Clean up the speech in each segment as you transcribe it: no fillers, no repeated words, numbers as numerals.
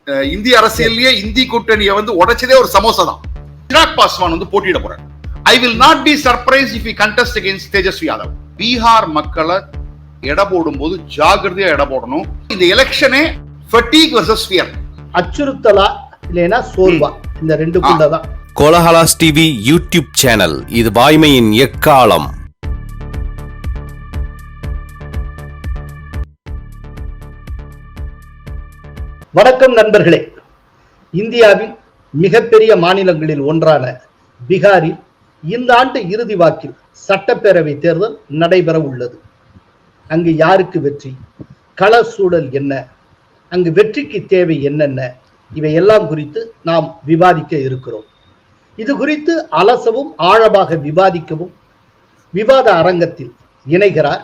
இந்திய அரசியல்லையே இந்தி கூட்டணியை உடைச்சதே ஒரு சமோசா தான். சிராக் பாஸ்வான் போட்டியிட போறார். I will not be surprise if he contest against Tejashwi Yadav. Bihar மக்களை எடை போடும் போது ஜாகிரதையா எடை போடணும். இந்த எலெக்ஷனே ஃபட்டிக் வெர்சஸ் ஃபியர். அச்சுறுத்தலா இல்லைனா சோர்வா, இந்த ரெண்டு குண்டதான். கோலஹலாஸ் டிவி யூடியூப் சேனல், இது வாய்மையின் எக்காலம். வணக்கம் நண்பர்களே. இந்தியாவின் மிகப்பெரிய மாநிலங்களில் ஒன்றான பீகாரில் இந்த ஆண்டு இறுதி வாக்கில் சட்டப்பேரவை தேர்தல் நடைபெற உள்ளது. அங்கு யாருக்கு வெற்றி, கள சூழல் என்ன, அங்கு வெற்றிக்கு தேவை என்னென்ன, இவை எல்லாம் குறித்து நாம் விவாதிக்க இருக்கிறோம். இது குறித்து அலசவும் ஆழமாக விவாதிக்கவும் விவாத அரங்கத்தில் இணைகிறார்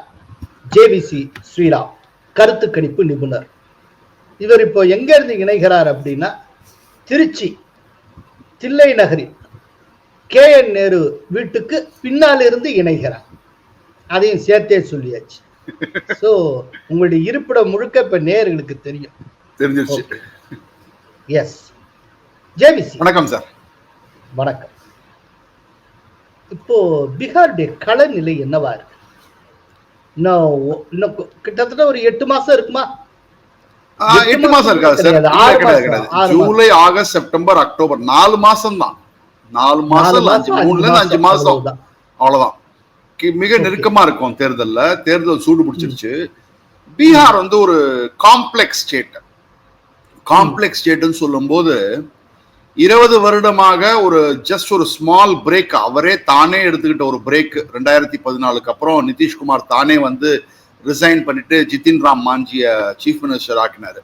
ஜேவிசி ஸ்ரீராம், கருத்து கணிப்பு நிபுணர். இவர் இப்போ எங்க இருந்து இணைகிறார் அப்படின்னா, திருச்சி தில்லை நகரில் KN நேரு வீட்டுக்கு பின்னால் இருந்து இணைகிறார். அதையும் சேர்த்தே சொல்லியாச்சு. சோ உங்களுடைய இருப்பிடம் முழுக்க இப்ப நேயர்களுக்கு தெரியும். தெரிஞ்சிருச்சு. எஸ் ஜேவிசி, வணக்கம் சார். வணக்கம். இப்போ பீகாருடைய கள நிலை என்னவா இருக்கு? இன்னும் கிட்டத்தட்ட ஒரு 8 மாசம் இருக்குமா? 8 மாசம் இருக்காது சார். கிடையாது. ஜூலை, ஆகஸ்ட், செப்டம்பர், அக்டோபர் 4 மாசம் தான். 4 மாசம் 5 மாசம் அவ்வளவுதான். மிக நெருக்கமா இருக்கும் தேர்தல்ல. தேர்தல் சூடு பிடிச்சிருச்சு. பீகார் ஒரு காம்ப்ளெக்ஸ் ஸ்டேட். காம்ப்ளெக்ஸ் ஸ்டேட்னு சொல்லும் போது 20 வருடமாக ஜஸ்ட் ஒரு ஸ்மால் பிரேக், அவரே தானே எடுத்துக்கிட்ட ஒரு பிரேக். 2014 அப்புறம் நிதிஷ்குமார் தானே ரிசைன் பண்ணிட்டு ஜிதின் ராம் மாஞ்சிய சீஃப் மினிஸ்டர் ஆக்கினாரு.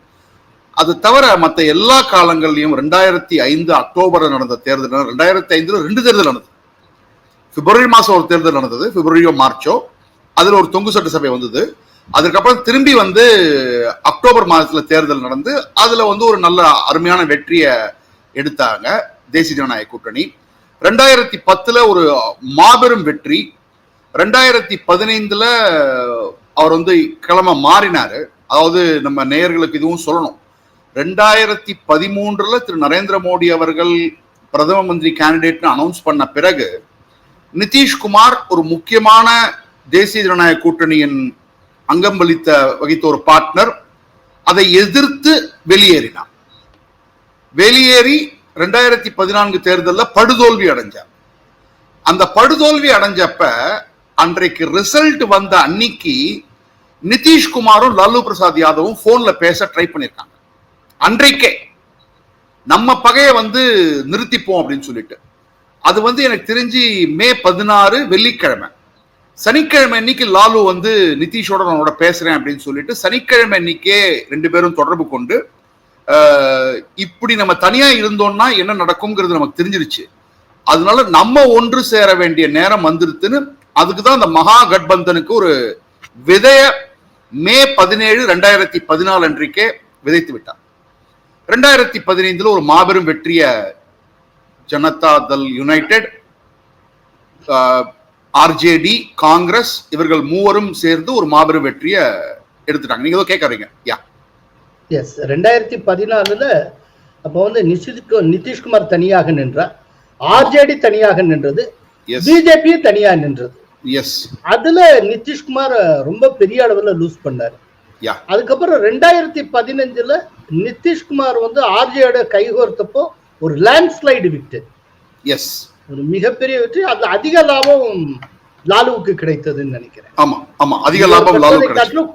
அது தவிர மற்ற எல்லா காலங்கள்லயும் 2005 அக்டோபர்ல நடந்த தேர்தல், 2005 2 தேர்தல் நடந்தது. பிப்ரவரி மாசம் ஒரு தேர்தல் நடந்தது, பிப்ரவரியோ மார்ச்சோ. அதுல ஒரு தொங்கு சட்டசபை வந்தது. அதுக்கப்புறம் திரும்பி அக்டோபர் மாதத்துல தேர்தல் நடந்து அதுல ஒரு நல்ல அருமையான வெற்றியை எடுத்தாங்க தேசிய ஜனநாயக கூட்டணி. 2010 ஒரு மாபெரும் வெற்றி. 2015 அவர் கிழமை மாறினாரு. அதாவது நம்ம நேயர்களுக்கு இதுவும் சொல்லணும், 2013 திரு நரேந்திர மோடி அவர்கள் பிரதம மந்திரி கேண்டிடேட்னு அனௌன்ஸ் பண்ண பிறகு நிதிஷ்குமார் ஒரு முக்கியமான தேசிய ஜனநாயக கூட்டணியின் அங்கம் வகித்த ஒரு பார்ட்னர் அதை எதிர்த்து வெளியேறினார். வெளியேறி 2014 தேர்தலில் படுதோல்வி அடைஞ்சார். அந்த படுதோல்வி அடைஞ்சப்ப அன்றைக்கு ரிசல்ட் வந்த அன்னைக்கு நிதிஷ்குமாரும் லாலு பிரசாத் யாதவும் போன்ல பேச ட்ரை பண்ணிருக்காங்க. அன்றைக்கே நம்ம பகையை நிறுத்திப்போம் அப்படின்னு சொல்லிட்டு. அது எனக்கு தெரிஞ்சு மே 16 வெள்ளிக்கிழமை. சனிக்கிழமை அன்னைக்கு லாலு நிதிஷோட நான் பேசுறேன் அப்படின்னு சொல்லிட்டு சனிக்கிழமை அன்னைக்கே 2 பேரும் தொடர்பு கொண்டு இப்படி நம்ம தனியா இருந்தோம்னா என்ன நடக்கும்ங்கிறது நமக்கு தெரிஞ்சிருச்சு. அதனால நம்ம ஒன்று சேர வேண்டிய நேரம் வந்துருச்சுன்னு அதுக்குதான் அந்த மகா கட்பந்தனுக்கு ஒரு விதைய மே 17, 2014 அன்றைக்கே விதைத்து விட்டார். 2015 ஒரு மாபெரும் வெற்றிய ஜனதா தள் யுனைடெட், RJD, காங்கிரஸ் இவர்கள் மூவரும் சேர்ந்து ஒரு மாபெரும் வெற்றியை எடுத்துட்டாங்க. நீங்க ஏதோ கேட்கறீங்க? யா எஸ். 2014 அப்போ நிதிஷ்குமார் தனியாக நின்றார், RJD தனியாக நின்றது, பிஜேபி தனியாக நின்றது. எஸ். அதுல நிதிஷ்குமார் ரொம்ப பெரிய அளவுல லூஸ் பண்ணாரு. அதுக்கப்புறம் 2015 நிதிஷ்குமார் RJD கைகோர்த்தப்போ ஒரு லேண்ட்ஸ்லைடு விக்டரி. எஸ். ஒரு மிகப்பெரிய வெற்றி. அது அதிக லாபம் லாலுவுக்கு கிடைத்ததுன்னு நினைக்கிறேன். ஆமா ஆமா, அதிக லாபம் லாலு கிடைத்தது.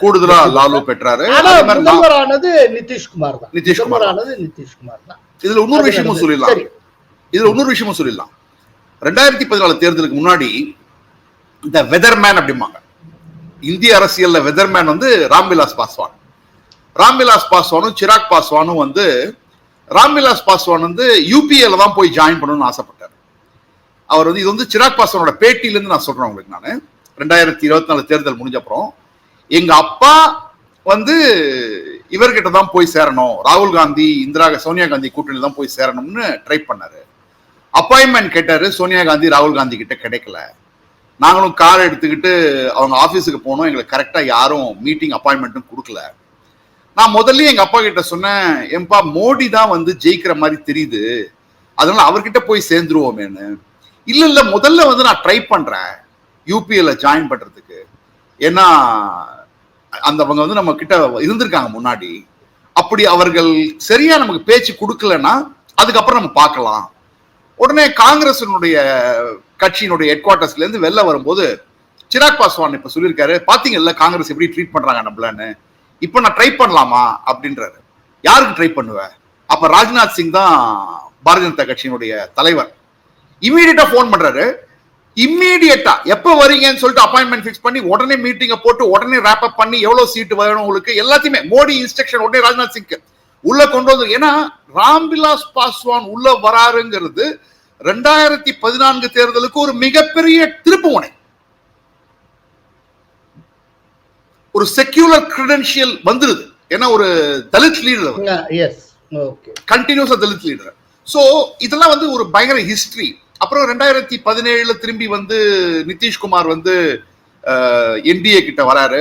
கூடுதலா லாலு பெற்றாரு. முதல்வரானது நிதிஷ்குமார் தான். நிதிஷ்குமார் தான். இதுல இன்னொரு விஷயமும் சொல்லிடலாம். 2014 தேர்தலுக்கு முன்னாடி இந்த வெதர்மேன் அப்படிம்பாங்க. இந்திய அரசியல்ல வெதர்மேன் ராம்விலாஸ் பாஸ்வான். ராம்விலாஸ் பாஸ்வானும் சிராக் பாஸ்வானும் ராம்விலாஸ் பாஸ்வான் UPAல தான் போய் ஜாயின் பண்ணணும்னு ஆசைப்பட்டார். அவர் இது சிராக் பாஸ்வானோட பேட்டியில இருந்து நான் சொல்றேன் உங்களுக்கு. நான் 2024 தேர்தல் முடிஞ்ச அப்புறம் எங்க அப்பா இவர்கிட்ட தான் போய் சேரணும், ராகுல் காந்தி சோனியா காந்தி கூட்டணியில் தான் போய் சேரணும்னு ட்ரை பண்ணாரு. அப்பாயின்மெண்ட் கேட்டாரு, சோனியா காந்தி ராகுல் காந்தி கிட்ட கிடைக்கல. நாங்களும் கார் எடுத்துக்கிட்டு அவங்க ஆபீஸுக்கு போனோம், எங்களுக்கு கரெக்டா யாரும் மீட்டிங் அப்பாயின்மெண்ட்டும் கொடுக்கல. நான் முதல்ல எங்க அப்பா கிட்ட சொன்னேன், ஏன்பா மோடி தான் வந்து ஜெயிக்கிற மாதிரி தெரியுது, அதனால அவர்கிட்ட போய் சேர்ந்துருவோமேன்னு. இல்ல இல்ல, முதல்ல வந்து நான் ட்ரை பண்றேன் யூபிஎல்ல ஜாயின் பண்றதுக்கு, ஏன்னா அவங்க வந்து நம்ம கிட்ட இருந்திருக்காங்க முன்னாடி, அப்படி அவர்கள் சரியா நமக்கு பேச்சு கொடுக்கலன்னா அதுக்கப்புறம் நம்ம பார்க்கலாம். உடனே காங்கிரசினுடைய கட்சியினுடைய ஹெட் குவார்டர்ஸ்ல இருந்து வெளில வரும்போது சிராக் பாஸ்வான் இப்ப சொல்லியிருக்காரு, பாத்தீங்கல்ல காங்கிரஸ் எப்படி ட்ரீட் பண்றாங்க நம்மளன்னு, இப்ப நான் ட்ரை பண்ணலாமா அப்படின்றாரு. யாருக்கு ட்ரை பண்ணுவ? அப்ப ராஜ்நாத் சிங் தான் பாரதிய ஜனதா கட்சியினுடைய தலைவர். இமீடியட்டா போன் பண்றாரு. இம்மீடியட்டா எப்ப வரீங்கன்னு சொல்லிட்டு அப்பாயின்மெண்ட் பிக்ஸ் பண்ணி உடனே மீட்டிங்க போட்டு உடனே ரேப் அப் பண்ணி எவ்வளவு சீட்டு வேணும் உங்களுக்கு எல்லாத்தையுமே மோடி இன்ஸ்ட்ரக்ஷன் உடனே ராஜ்நாத் சிங் உள்ள கொண்டு வந்து. ஏன்னா ராம்விலாஸ் பாஸ்வான் உள்ள வராருங்கிறது 2014 தேர்தலுக்கு ஒரு மிகப்பெரிய திருப்பு முனை. ஒரு செக்யூலர் கிரெடென்ஷியல் வந்துருது. ஏன்னா ஒரு தலித் லீடர், கண்டினியூஸா தலித் லீடர். சோ இதெல்லாம் வந்து ஒரு பயங்கர ஹிஸ்டரி. அப்புறம் 2017 திரும்பி வந்து நிதிஷ்குமார் வந்து என்டிஏ கிட்ட வராரு.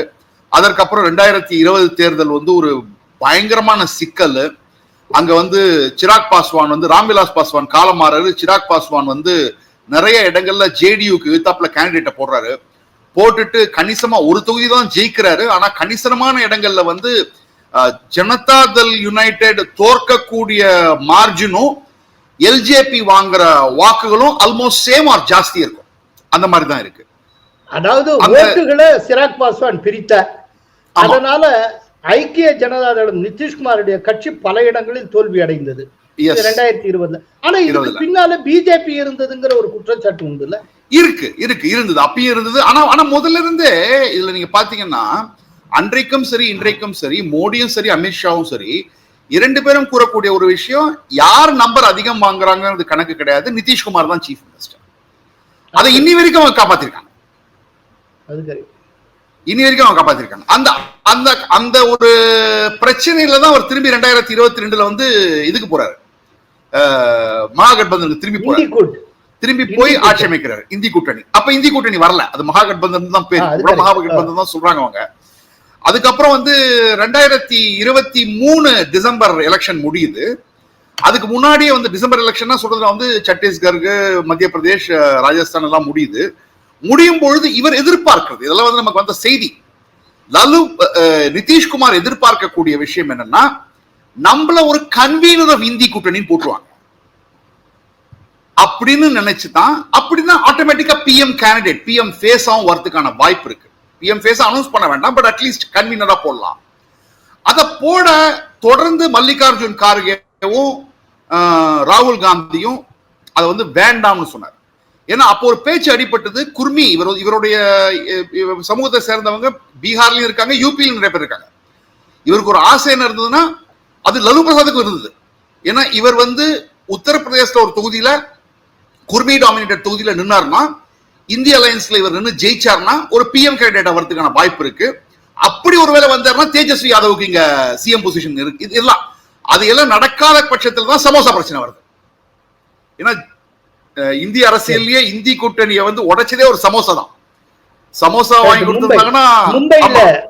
அதற்கப்புறம் 2020 தேர்தல் வந்து ஒரு பயங்கரமான சிக்கல். அங்க வந்து சிராக் பாஸ்வான் வந்து ராம்விலாஸ் பாஸ்வான் காலமாறாரு. சிராக் பாஸ்வான் வந்து நிறைய இடங்கள்ல ஜேடியுக்கு எதிர்த்தாப்புல கேண்டிடேட்டை போடுறாரு. போட்டுட்டு கணிசமா ஒரு தொகுதி தான் ஜெயிக்கிறாரு. ஆனா கணிசமான இடங்கள்ல வந்து ஜனதா தள் யுனைடெட் தோற்கக்கூடிய மார்ஜினும் எல்ஜேபி வாங்குற வாக்குகளும் ஆல்மோஸ்ட் சேம் ஆர் ஜாஸ்தி இருக்கும். அந்த மாதிரி தான் இருக்கு. அதாவது ஓட்டுகளை சிராக் பாஸ்வான் பிரித்தார். அதனால ஐக்கிய ஜனதா தளம் நிதிஷ்குமாருடைய கட்சி பல இடங்களில் தோல்வி அடைந்தது 2020. ஆனா இதுக்கு பின்னால பிஜேபி இருந்ததுங்கிற ஒரு குற்றச்சாட்டு உண்டு இல்ல? இருந்தது, அப்பயும் இருந்தது. ஆனா முதல்ல இருந்தே இதுல நீங்க பாத்தீங்கன்னா அன்றைக்கும் சரி இன்றைக்கும் சரி மோடியும் சரி அமித்ஷாவும் சரி இரண்டு பேரும் கூறக்கூடிய ஒரு விஷயம், யார் நம்பர் அதிகம் வாங்குறாங்கிறது கணக்கு கிடையாது, நிதிஷ்குமார் தான் சீஃப் மினிஸ்டர். அதை இன்னி வரைக்கும் அவங்க காப்பாத்திருக்காங்க. அந்த அந்த அந்த ஒரு பிரச்சனையில தான் அவர் திரும்பி 2022 வந்து இதுக்கு போறாரு, மகாகட்பந்தனுக்கு திரும்பி போய் ஆட்சி அமைக்கிறாரு இந்தி கூட்டணி. அப்ப இந்தி கூட்டணி வரல, அது மகாகட்பந்தன் தான் பேர், மகாகட்பந்தன் தான் சொல்றாங்க அவங்க. அதுக்கப்புறம் வந்து 2023 டிசம்பர் எலெக்ஷன் முடியுது. அதுக்கு முன்னாடியே வந்து டிசம்பர் எலெக்ஷன் சொல்றதுல வந்து சத்தீஸ்கர், மத்திய பிரதேஷ், ராஜஸ்தான் எல்லாம் முடியுது. முடியும் பொழுது இவர் எதிர்பார்க்கிறது, இதெல்லாம் வந்து நமக்கு வந்த செய்தி, நிதிஷ்குமார் எதிர்பார்க்கக்கூடிய விஷயம் என்னன்னா, நம்மள ஒரு கன்வீனர் ஆஃப் இந்தி கூட்டணி போட்டுருவாங்க அப்படின்னு நினைச்சுதான். அப்படின்னா ஆட்டோமேட்டிக்கா பிஎம் கேண்டிடேட், பிஎம் ஃபேஸாவும் வரதுக்கான வாய்ப்பு இருக்கு. பிஎம் ஃபேஸ் அனௌன்ஸ் பண்ண வேண்டாம், பட் அட்லீஸ்ட் கன்வீனரா போடலாம். அதை போட தொடர்ந்து மல்லிகார்ஜுன் கார்கேவும் ராகுல் காந்தியும் அதை வந்து வேண்டாம்னு சொன்னார். ஏன்னா அப்போ ஒரு பேச்சு அடிபட்டது. குர்மி இவருடைய சமூகத்தை சேர்ந்தவங்க பீகார்லயும் இருக்காங்க, யூபியிலும் நிறைய பேர் இருக்காங்க. இவருக்கு ஒரு ஆசை என்ன இருந்ததுன்னா, அது லலு பிரசாத்துக்கும் இருந்தது. ஏன்னா இவர் வந்து உத்தரப்பிரதேசத்துல ஒரு தொகுதியில குர்மி டாமினேட்டட் தொகுதியில நின்னார்னா, இந்திய அலையன்ஸ்ல இவர் நின்று ஜெயிச்சார்னா ஒரு பிஎம் கேண்டிடேட் வரதுக்கான வாய்ப்பு இருக்கு. அப்படி ஒருவேளை வந்தாருன்னா தேஜஸ்வி யாதவுக்கு இங்க சிஎம் பொசிஷன் இருக்கு. இதெல்லாம் அது எல்லாம் நடக்காத பட்சத்தில் தான் சமோசா பிரச்சனை வருது. ஏன்னா இந்திய அரசியல்லயே இந்தி கூட்டணியை வந்து உடைச்சதே ஒரு சமோசா தான். சமோசா வாங்கி கொடுத்திருந்தாங்கன்னா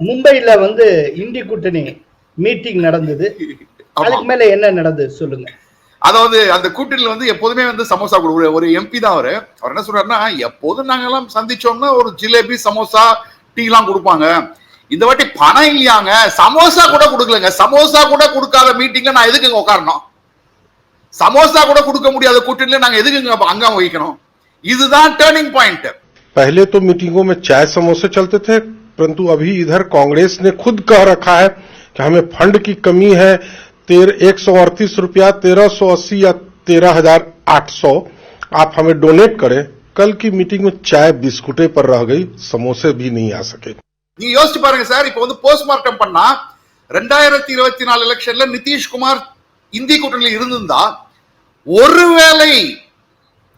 மும்பைல வந்து இந்தி கூட்டணி மீட்டிங் நடந்தது. அதுக்கு மேல என்ன நடந்தது சொல்லுங்க. அதாவது அந்த கூட்டணியில வந்து எப்போதுமே வந்து சமோசா கொடுக்குற ஒரு எம்பி தான் அவர் என்ன சொல்றாருன்னா, எப்போதும் நாங்க எல்லாம் சந்திச்சோம்னா ஒரு ஜிலேபி, சமோசா, டீ எல்லாம் கொடுப்பாங்க. இந்த வாட்டி பணம் இல்லையாங்க, சமோசா கூட கொடுக்கலங்க. சமோசா கூட கொடுக்காத மீட்டிங்ல நான் எதுக்கு உட்காரணும்? சமோசா கூட கொடுக்க முடியாத கூட்டணியில நாங்க எதுக்கு அங்கம் வகிக்கணும்? இதுதான் டர்னிங் பாயிண்ட். पहले तो मीटिंगों में चाय समोसे चलते थे, परंतु अभी इधर कांग्रेस ने खुद कह रखा है कि हमें फंड की कमी है, 138 रुपया, 1380 या 13,800 आप हमें डोनेट करें। कल की मीटिंग में चाय बिस्कुटे पर रह गई, समोसे भी नहीं आ सके। நீங்க யோசிச்சு பாருங்க சார், இப்ப வந்து போஸ்ட்மார்ட்டம் பண்ணா 2024 எலெக்ஷன்ல நிதிஷ்குமார் இந்தி கூட்டணியில் இருந்திருந்தா ஒருவேளை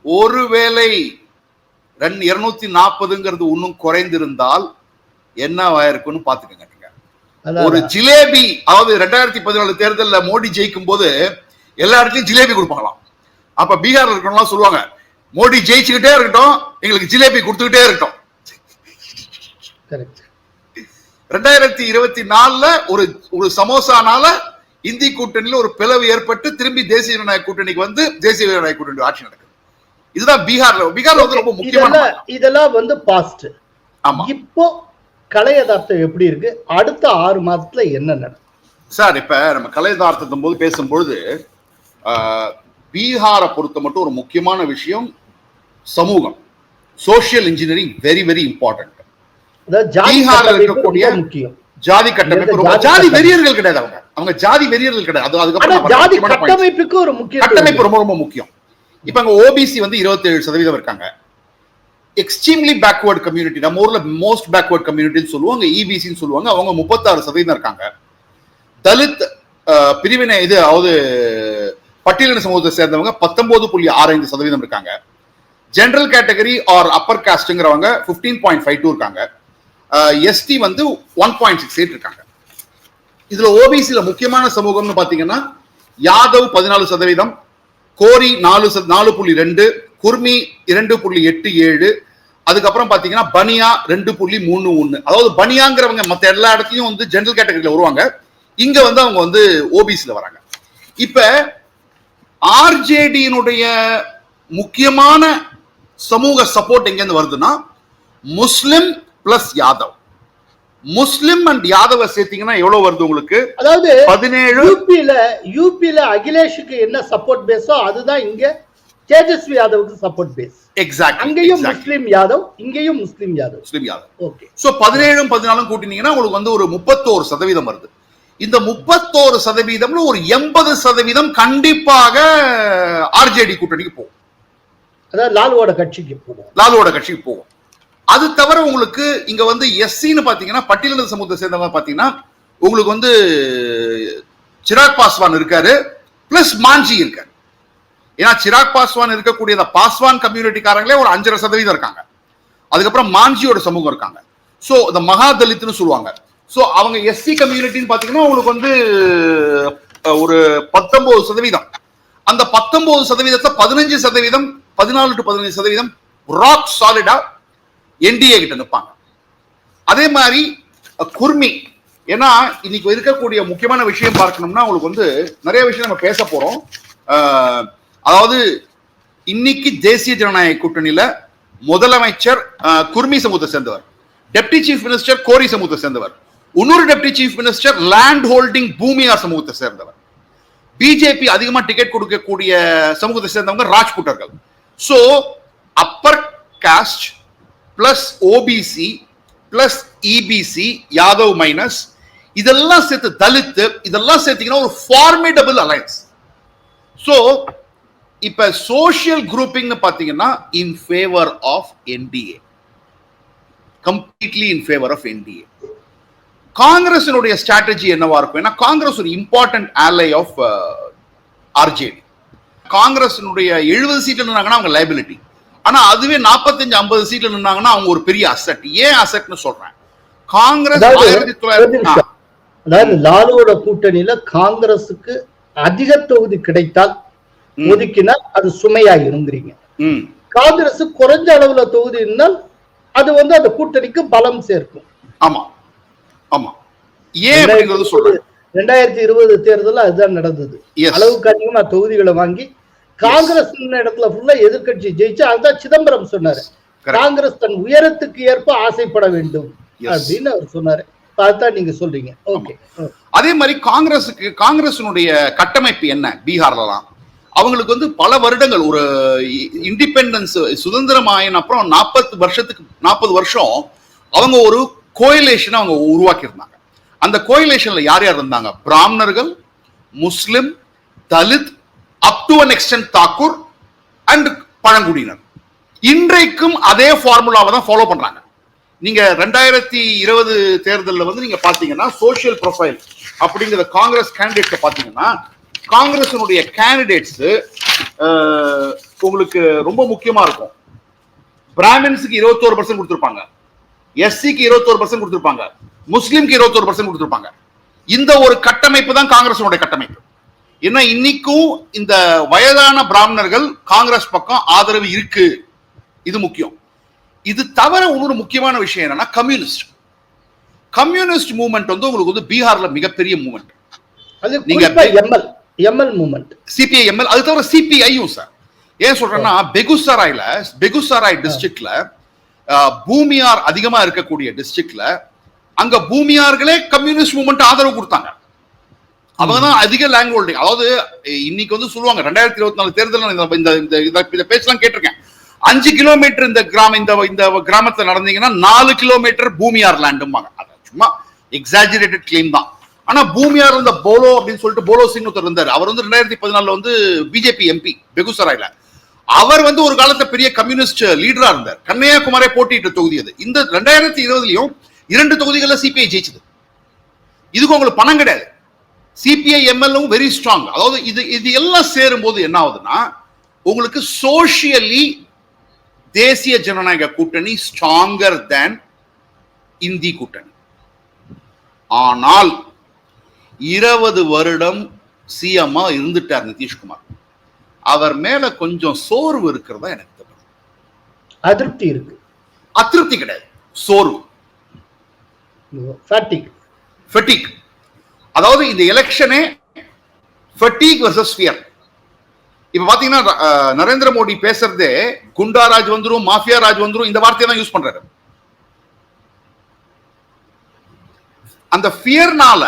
240ங்கிறது இன்னும் குறைந்திருந்தால் என்ன ஆயிருக்குன்னு பாத்துக்கங்க. நீங்க ஒரு ஜிலேபி, அதாவது 2014 தேர்தலில் மோடி ஜெயிக்கும் போது எல்லா இடத்துலயும் ஜிலேபி கொடுப்பாங்களாம். அப்ப பீகார்ல இருக்கணும் சொல்லுவாங்க, மோடி ஜெயிச்சுக்கிட்டே இருக்கட்டும், எங்களுக்கு ஜிலேபி கொடுத்துக்கிட்டே இருக்கட்டும். 2024 ஒரு ஒரு சமோசானால இந்தி கூட்டணியில ஒரு பிளவு ஏற்பட்டு திரும்பி தேசிய ஜனநாயக கூட்டணிக்கு வந்து தேசிய ஜனநாயக கூட்டணி ஆட்சி நடக்குது. இதுதான் பீகார்ல வந்து ரொம்ப முக்கியமான. இதெல்லாம் வந்து பாஸ்ட். ஆமா, இப்போ கலை யதார்த்தம் எப்படி இருக்கு? அடுத்த 6 மாதத்துல என்ன நடக்கும் சார்? இப்ப நம்ம கலை யதார்த்தத்தின் போது பேசும்பொழுது பீகாரை பொறுத்த மட்டும் ஒரு முக்கியமான விஷயம் சமூகம், social engineering very very important. பீகார்ல இருக்கக்கூடிய ஜாதி கட்டமைப்பு, ஜாதி வெறியர்கள் கிடையாது, அவங்க ஜாதி வெறியர்கள் கிடையாது. அதுக்கப்புறம் ஜாதி கட்டமைப்புக்கு ஒரு முக்கிய கட்டமைப்பு ரொம்ப ரொம்ப முக்கியம். இப்ப அங்க ஓபிசி வந்து 27% இருக்காங்க. எக்ஸ்ட்ரீம்லி பேக்வர்ட் கம்யூனிட்டி, நம்ம ஊர்ல மோஸ்ட் பேக்வர்ட் கம்யூனிட்டின்னு சொல்லுவாங்க, இபிசின்னு சொல்லுவாங்க, அவங்க 36% இருக்காங்க. தலித் பிரிவினை இது அதாவது பட்டியலின சமூகத்தை சேர்ந்தவங்க 19.65% இருக்காங்க. ஜெனரல் கேட்டகரி ஆர் அப்பர் காஸ்ட்ங்கிறவங்க 15.52 இருக்காங்க. எஸ்டி வந்து 1.68 இருக்காங்க. இதுல ஓபிசில முக்கியமான சமூகம்னு பாத்தீங்கன்னா யாதவ் 14%, கோரி 4.2, குர்மி 2.87, அதுக்கப்புறம் பாத்தீங்கன்னா பனியா 2.31. அதாவது பனியாங்கிறவங்க மற்ற எல்லா இடத்துலயும் வந்து ஜெனரல் கேட்டகரியில வருவாங்க, இங்க வந்து அவங்க வந்து ஓபிசில வராங்க. இப்ப ஆர்ஜேடியினுடைய முக்கியமான சமூக சப்போர்ட் எங்க இருந்து வருதுன்னா Muslim plus Yadav. Muslim and Yadav சேர்த்தீங்கன்னா எவ்வளவு வருது உங்களுக்கு? அதாவது 17. யூபில அகிலேஷுக்கு என்ன சப்போர்ட் பேஸோ அதுதான் இங்க தேஜஸ்வி யாதவுக்கு சப்போர்ட் பேஸ். எக்ஸாக்ட்லி. அங்கேயும் முஸ்லிம் யாதவ், இங்கேயும் முஸ்லிம் யாதவ். ஓகே. சோ 17 14 கூட்டினீங்கன்னா உங்களுக்கு வந்து ஒரு 31% வருது. இந்த 31% ஒரு 80% கண்டிப்பாக ஆர்ஜேடி கூட்டணிக்கு போகும். அதாவது லாலுவோட கட்சிக்கு போகும். அது தவிர உங்களுக்கு இங்க வந்து எஸ்சின்னு பாத்தீங்கன்னா பட்டியலின சமூகத்தை சேர்ந்தவங்க பாத்தீங்கன்னா உங்களுக்கு வந்து சிராக் பாஸ்வான் இருக்காரு, பிளஸ் மாஞ்சி இருக்காரு. ஏன்னா சிராக் பாஸ்வான் இருக்கக்கூடிய பாஸ்வான் கம்யூனிட்டிக்காரங்களே ஒரு 5.5% இருக்காங்க. அதுக்கப்புறம் மாஞ்சியோட சமூகம் இருக்காங்க. சோ இந்த மகா தலித்னு சொல்லுவாங்க. சோ அவங்க எஸ்சி கம்யூனிட்டின்னு பாத்தீங்கன்னா உங்களுக்கு வந்து ஒரு 19%. அந்த 19%, 15%, 14 to 15% ராக் சாலிடா என்டிஏ கிட்ட நிற்பாங்க. அதே மாதிரி குர்மி, ஏன்னா இன்னைக்கு இருக்கக்கூடிய முக்கியமான விஷயம் பார்க்கணும்னா உங்களுக்கு வந்து நிறைய விஷயம் நம்ம பேச போறோம். அதாவது இன்னைக்கு தேசிய ஜனநாயக கூட்டணியில முதலமைச்சர் குர்மி சமூகத்தை சேர்ந்தவர், டெப்டி சீஃப் மினிஸ்டர் கோரி சமூகத்தை சேர்ந்தவர், இன்னொரு deputy chief minister land holding Bhumihar சமூகத்தை சேர்ந்தவர். பிஜேபி அதிகமா டிக்கெட் கொடுக்கக்கூடிய சமூகத்தை சேர்ந்தவங்க ராஜ்புட்டர்கள். So upper caste plus OBC plus EBC Yadav minus இதெல்லாம் சேர்த்து தலித் இதெல்லாம் சேர்த்தீங்கன்னா ஒரு ஃபார்மிடபிள் அலையன்ஸ். சோ இப்ப சோசியல் குரூப்பிங் பாத்தீங்கன்னா in favour of NDA, completely in favour of NDA. காங்கிரஸினுடைய ஸ்ட்ராட்டஜி என்னவா இருக்கும்? ஏன்னா காங்கிரஸ் ஒரு இம்பார்ட்டன்ட் ஆலை ஆஃப் ஆர்ஜேடி. காங்கிரஸினுடைய 70 சீட்ல நின்னாங்கன்னா அவங்க லைபிலிட்டி, ஆனா அதுவே 45-50 சீட்ல நின்னாங்கன்னா அவங்க ஒரு பெரிய அசெட். ஏன் அசெட்னு சொல்றேன்? காங்கிரஸ் அதாவது லாலுவோட கூட்டணியில காங்கிரஸுக்கு அதிக தொகுதி கிடைத்தால் ஒதுக்கினால் அது சுமையா இருந்துறீங்க. காங்கிரஸ் குறைஞ்ச அளவுல தொகுதி இருந்தால் அது வந்து அந்த கூட்டணிக்கு பலம் சேர்க்கும். ஆமா ஆமா. ஏன் அப்படிங்கிறது சொல்றேன். 2020 தேர்தல் அதுதான் நடந்தது. அளவுக்கு அதிகமா தொகுதிகளை வாங்கி காங்கிரஸ் இடத்துல ஃபுல்லா எதிர்கட்சி ஜெயிச்சு. அதுதான் சிதம்பரம் சொன்னாரு, காங்கிரஸ் தன் உயரத்துக்கு ஏற்ப ஆசைப்பட வேண்டும் அப்படின்னு அவர் சொன்னாரு. அதுதான் நீங்க சொல்றீங்க. ஓகே. அதே மாதிரி காங்கிரஸினுடைய கட்டமைப்பு என்ன பீகார்லாம்? அவங்களுக்கு வந்து பல வருடங்கள் ஒரு இண்டிபெண்டன்ஸ் சுதந்திரம் ஆயின அப்புறம் 40 வருஷம் அவங்க ஒரு கோயிலேஷன் அவங்க உருவாக்கி இருந்தாங்க. அந்த கோயிலேஷன்ல யார் யார் இருந்தாங்க? பிராமணர்கள், Muslim, Dalit, up to an extent Thakur and பழங்குடியினர். இன்றைக்கும் அதே ஃபார்முலாவை தான் ஃபாலோ பண்றாங்க. நீங்க 2020 தேர்தலில் வந்து நீங்க பாத்தீங்கன்னா சோசியல் ப்ரொஃபைல் அப்படிங்கிற காங்கிரஸ் கேண்டிடேட்ஸ் பாத்தீங்கன்னா காங்கிரஸினுடைய கேண்டிடேட்ஸ் உங்களுக்கு ரொம்ப முக்கியமா இருக்கும். பிராமின்ஸுக்கு 21% கொடுத்திருப்பாங்க, எஸ்சிக்கு 21% கொடுத்திருப்பாங்க, முஸ்லிம்க்கு 21% கொடுத்திருப்பாங்க. இந்த ஒரு கட்டமைப்பு தான் காங்கிரஸினுடைய கட்டமைப்பு. ஏன்னா இன்னைக்கும் இந்த வயதான பிராமணர்கள் காங்கிரஸ் பக்கம் ஆதரவு இருக்கு. இது முக்கியம். இது தவிர இன்னொரு முக்கியமான விஷயம் என்னன்னா கம்யூனிஸ்ட். கம்யூனிஸ்ட் மூவ்மெண்ட் வந்து உங்களுக்கு வந்து பீகார்ல மிகப்பெரிய மூவ்மெண்ட். அது நீங்க எம்எல் மூவ்மெண்ட், சிபிஐ எம்எல், அது தவிர சிபிஐயும் சார். ஏன் சொல்றேன்னா பெகுசராய் டிஸ்ட்ரிக்ட்ல பூமியார் அதிகமா இருக்கக்கூடிய டிஸ்ட்ரிக்ட்ல அங்க பூமியார்களே கம்யூனிஸ்ட் மூவ்மெண்ட் ஆதரவு கொடுத்தாங்க. அவங்க தான் அதிக லேண்ட் ஹோல்டிங். அதாவது இன்னைக்கு வந்து சொல்லுவாங்க 2024 தேர்தல் இந்த பேச்செல்லாம் கேட்டிருக்கேன். 5 கிலோமீட்டர் இந்த கிராமத்துல நடந்தீங்கன்னா 4 கிலோமீட்டர் பூமியார் லேண்டும்பாங்க. சும்மா எக்ஸாஜரேட்டட் கிளைம் தான். ஆனா பூமியார் இந்த போலோ அப்படின்னு சொல்லிட்டு போலோ சிங் ஒருத்தர் இருந்தார். அவர் வந்து 2014 வந்து பிஜேபி எம்பி பெகுசராய்ல. அவர் வந்து ஒரு காலத்துல பெரிய கம்யூனிஸ்ட் லீடரா இருந்தார். கன்னியாகுமரி போட்டியிட்ட தொகுதி அது. இந்த 2020லயும் 2 தொகுதிகள்ல சிபிஐ ஜெயிச்சது. இதுக்கு உங்களுக்கு பணம் கிடையாது. சிபிஐ எம்எல்ஏவும் வெரி ஸ்ட்ராங். அதாவது இது எல்லாம் சேரும் போது என்ன ஆகுதுன்னா உங்களுக்கு சோசியலி தேசிய ஜனநாயக கூட்டணி ஸ்ட்ராங்கர் தேன் இந்தி கூட்டணி. ஆனால் 20 வருடம் சிஎம்மா இருந்துட்டார் நிதிஷ்குமார். அவர் மேல கொஞ்சம் சோர்வு இருக்கிறதா எனக்கு தெரியும். அதிருப்தி இருக்கு. அதிருப்தி கிடையாது, சோர்வு, ஃபெட்டிக். அதாவது இந்த எலெக்ஷனே ஃபெட்டிக் வெர்சஸ் ஃபியர். இப்ப பாத்தீங்கன்னா நரேந்திர மோடி பேசுறதே குண்டா ராஜ் வந்துரும், மாஃபியா ராஜ் வந்துரும், இந்த வார்த்தையை தான் யூஸ் பண்றாரு. அந்த ஃபியர்னால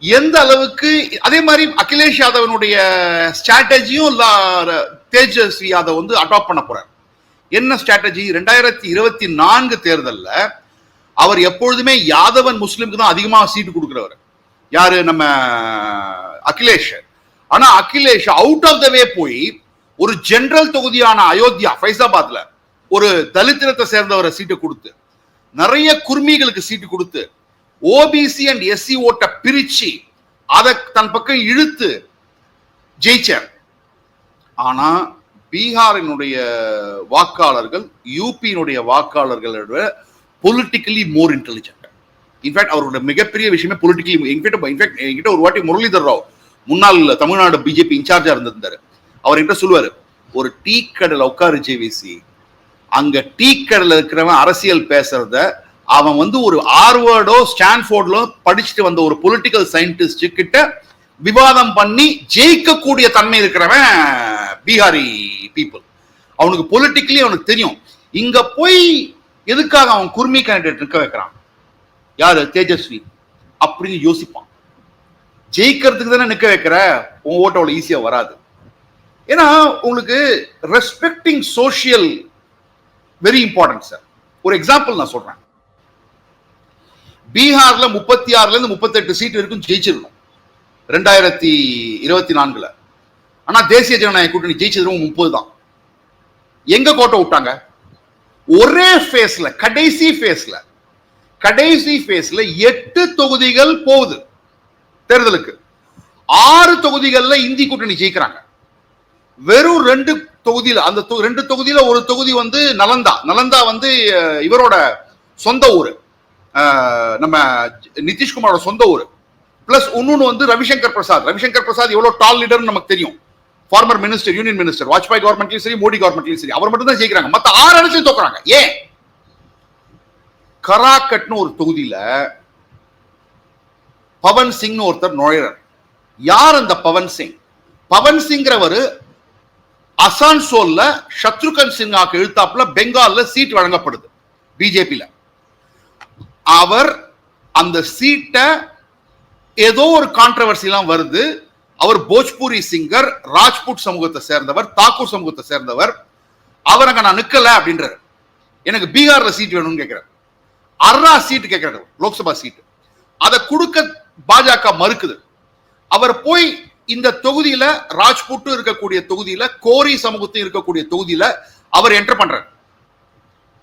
எந்த அளவுக்கு, அதே மாதிரி அகிலேஷ் யாதவனுடைய ஸ்ட்ராட்டஜியும் தேஜஸ்வி யாதவ் வந்து அடாப்ட் பண்ண போறார். என்ன ஸ்ட்ராட்டஜி? 2024 தேர்தல்ல அவர் எப்பொழுதுமே யாதவன் முஸ்லிம்க்கு தான் அதிகமாக சீட்டு கொடுக்கிறவர். யாரு? நம்ம அகிலேஷ். ஆனா அகிலேஷ் அவுட் ஆஃப் த வே போய் ஒரு ஜெனரல் தொகுதியான அயோத்தியா ஃபைசாபாத்ல ஒரு தலித்தினத்தை சேர்ந்தவரை சீட்டு கொடுத்து, நிறைய குர்மிகளுக்கு சீட்டு கொடுத்து, ஓபிசி அண்ட் எஸ்சி ஓட்ட பிரிச்சு அதை தன் பக்கம் இழுத்து ஜெயிச்சார். ஆனா பீகாரினுடைய வாக்காளர்கள் யூபியினுடைய வாக்காளர்களோட பொலிட்டிக்கலி மோர் இன்டெலிஜென்ட். இன்ஃபேக்ட் அவரோட மிகப்பெரிய விஷயமே பொலிட்டிக்கலி. இன்ஃபேக்ட் என்கிட்ட ஒரு வாட்டி முரளிதர் ராவ், முன்னாள் தமிழ்நாடு பிஜேபி இன்சார்ஜா இருந்திருந்தாரு, அவர் என்கிட்ட சொல்லுவாரு, ஒரு டீ கடையில் உட்காரு ஜேவிசி, அங்க டீ கடையில் இருக்கிறவன் அரசியல் பேசுறத அவன் வந்து ஒரு ஹார்வர்டோ ஸ்டான்ஃபோர்ட்லோ படிச்சுட்டு வந்த ஒரு பொலிட்டிக்கல் சயின்டிஸ்ட் கிட்ட விவாதம் பண்ணி ஜெயிக்கக்கூடிய தன்மை இருக்கிறவன் பீகாரி பீப்புள். அவனுக்கு பொலிட்டிக்கலி அவனுக்கு தெரியும். இங்க போய் எதுக்காக அவன் குர்மி கேண்டிடேட் நிற்க வைக்கிறான், யாரு? தேஜஸ்வி அப்படின்னு யோசிப்பான். ஜெயிக்கிறதுக்கு தானே நிற்க வைக்கிற, உன் ஓட்ட அவ்வளவு ஈஸியா வராது. ஏன்னா உங்களுக்கு respecting social very important sir. ஒரு எக்ஸாம்பிள் நான் சொல்றேன். பீகார்ல 36ல இருந்து 38 சீட் இருக்கும் ஜெயிச்சிருக்கும் 2024. ஆனா தேசிய ஜனநாயக கூட்டணி ஜெயிச்சது 30 தான். எங்க கோட்டை விட்டாங்க? ஒரே ஃபேஸ்ல, கடைசி ஃபேஸ்ல 8 தொகுதிகள் போகுது தேர்தலுக்கு. 6 தொகுதிகள்ல இந்தி கூட்டணி ஜெயிக்கிறாங்க. வெறும் 2 தொகுதியில, அந்த 2 தொகுதியில ஒரு தொகுதி வந்து நலந்தா வந்து இவரோட சொந்த ஊரு, நம்ம நிதிஷ்குமாரோட சொந்த ஊரு. பிளஸ் இன்னொன்னு வந்து ரவிசங்கர் பிரசாத் எவ்வளவு டால் லீடர் நமக்கு தெரியும். Former minister, union minister, Vajpayee கவர்மெண்ட்லயும் சரி, மோடி கவர்மெண்ட்லயும் சரி, அவர் மட்டும் தான் ஜெயிக்கிறாங்க. மத்த 6 இடத்தையும் தோக்குறாங்க. ஏன்? கராக்கட்னு ஒரு தொகுதியில பவன் சிங் ஒருத்தர் நுழைறார். யார் அந்த பவன் சிங்? பவன் சிங்கிறவர் அசான்சோல்ல சத்ருகன் சின்ஹாக்கு எழுத்தாப்புல பெங்கால்ல சீட் வழங்கப்படுது பிஜேபியில. அவர் அந்த சீட்டை ஏதோ ஒரு கான்ட்ரவர்சி எல்லாம் வருது. அவர் போஜ்பூரி சிங்கர், ராஜ்புட் சமூகத்தை சேர்ந்தவர், தாக்கூர் சமூகத்தை சேர்ந்தவர். அவர் அங்க நான் நிக்கல அப்படின்றாரு. எனக்கு பீகார்ல சீட் வேணும்னு கேட்கிறார். அர்ரா சீட் கேட்கிறாரு, லோக்சபா சீட். அதை கொடுக்க பாஜக மறுக்குது. அவர் போய் இந்த தொகுதியில, ராஜ்புட் இருக்கக்கூடிய தொகுதியில, கோரி சமூகத்தையும் இருக்கக்கூடிய தொகுதியில அவர் என்டர் பண்றாரு.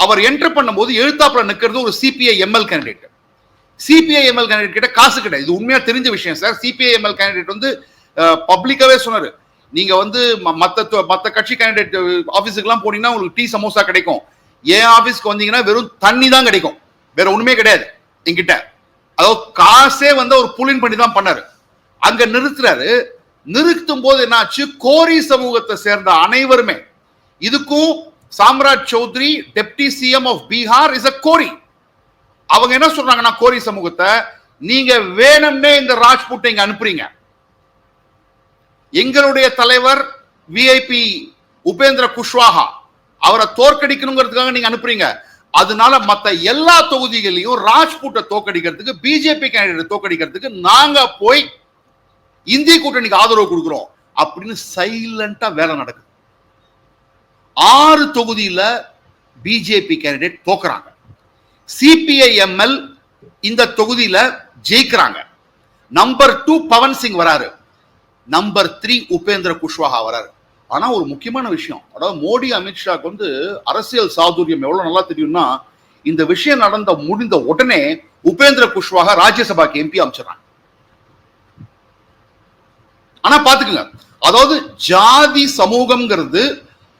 அவர் என்டர் பண்ணும்போது எழுத்தாப்புல நிக்கிறது ஒரு CPI ML candidate. CPI ML candidate கிட்ட காசு கிடையாது. இது உண்மையா தெரிஞ்ச விஷயம் சார். சிபிஐ எம்எல் கேண்டிடேட் வந்து பப்ளிக்காவே சொன்னாரு, நீங்க வந்து மத்த கட்சி கேண்டிடேட் ஆபீஸுக்கு எல்லாம் போனீங்கன்னா உங்களுக்கு டீ சமோசா கிடைக்கும், என் ஆபீஸ்க்கு வந்தீங்கன்னா வெறும் தண்ணி தான் கிடைக்கும், வேற ஒண்ணுமே கிடையாது என்கிட்ட. அதாவது காசே வந்து அவர் புலின் பண்ணி தான் பண்ணாரு. அங்க நிறுத்துறாரு. நிறுத்தும் போது என்னாச்சு, கோரி சமூகத்தை சேர்ந்த அனைவருமே, இதுக்கும் Samrat Choudhary deputy CM of Bihar is a Koeri. அவங்க என்ன சொல்றாங்கன்னா கோரி சமூகத்தை நீங்க வேணும்னே இந்த ராஜ்புட்டை இங்க அனுப்புறீங்க, எங்களுடைய தலைவர் விஐபி உபேந்திர குஷ்வாஹா அவரை தோற்கடிக்கணுங்கிறதுக்காக நீங்க அனுப்புறீங்க, அதனால மத்த எல்லா தொகுதிகளையும் ராஜ்புட்டை தோற்கடிக்கிறதுக்கு பிஜேபி கேண்டிடேட் தோற்கடிக்கிறதுக்கு நாங்க போய் இந்திய கூட்டணிக்கு ஆதரவு கொடுக்கிறோம் அப்படின்னு சைலண்டா வேலை நடக்குது. 6 தொகுதியில பிஜேபி கேண்டிடேட் தோக்குறாங்க. சிபிஐஎம்எல் இந்த தொகுதியில ஜெயிக்கிறாங்க. நம்பர் 2 பவன் சிங் வராரு, நம்பர் 3 உபேந்திர குஷ்வாஹா வராரு. ஆனா ஒரு முக்கியமான விஷயம், அதாவது மோடி அமித்ஷாக்கு அரசியல் சாதுரியம் எவ்வளவு நல்லா தெரியும்னா, இந்த விஷயம் முடிந்த உடனே உபேந்திர குஷ்வாஹா ராஜ்யசபாக்கு எம்பி அமைச்சிடறாங்க. ஆனா பாத்துக்குங்க, அதாவது ஜாதி சமூகம்ங்கிறது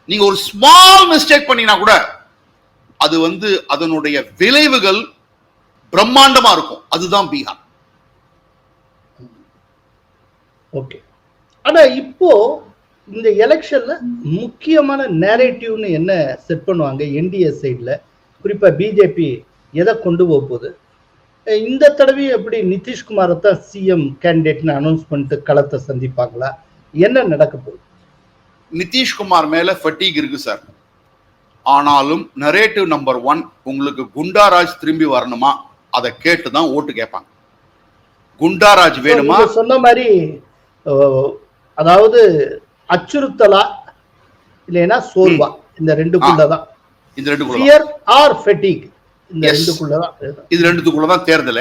நீங்க ஒரு ஸ்மால் மிஸ்டேக் பண்ணினா கூட அது அதனுடைய விளைவுகள் பிரம்மாண்டமா இருக்கும். அதுதான் பீகார். ஓகே. ஆனா இப்போ இந்த எலெக்ஷன்ல முக்கியமான நேரேட்டிவ்னு என்ன செட் பண்ணுவாங்க என்டிஏ சைட்ல, குறிப்பா பிஜேபி எதை கொண்டு போகுது? இந்த தடவை எப்படி நிதிஷ்குமாரை தான் சிஎம் கேண்டிடேட்னு அனௌன்ஸ் பண்ணிட்டு களத்தை சந்திப்பாங்களா? என்ன நடக்க போகுது? நிதிஷ்குமார் மேல ஃபட்டிக் இருக்கு சார். ஆனாலும் நரேட்டிவ் நம்பர் 1 உங்களுக்கு குண்டாராஜ் திரும்பி வரணுமா, அதை கேட்டுதான் ஓட்டு கேட்பாங்க. குண்டாராஜ் வேணுமா சொன்ன மாதிரி, அதாவது அச்சுறுத்தலா இல்லைன்னா சோர்வா, இந்த ரெண்டுக்குள்ளதான், இந்த ரெண்டுக்குள்ள ஃபியர் ஆர் ஃபட்டிக், இந்த ரெண்டுக்குள்ளதான், இது ரெண்டுக்குள்ளதான் தேர்தல்.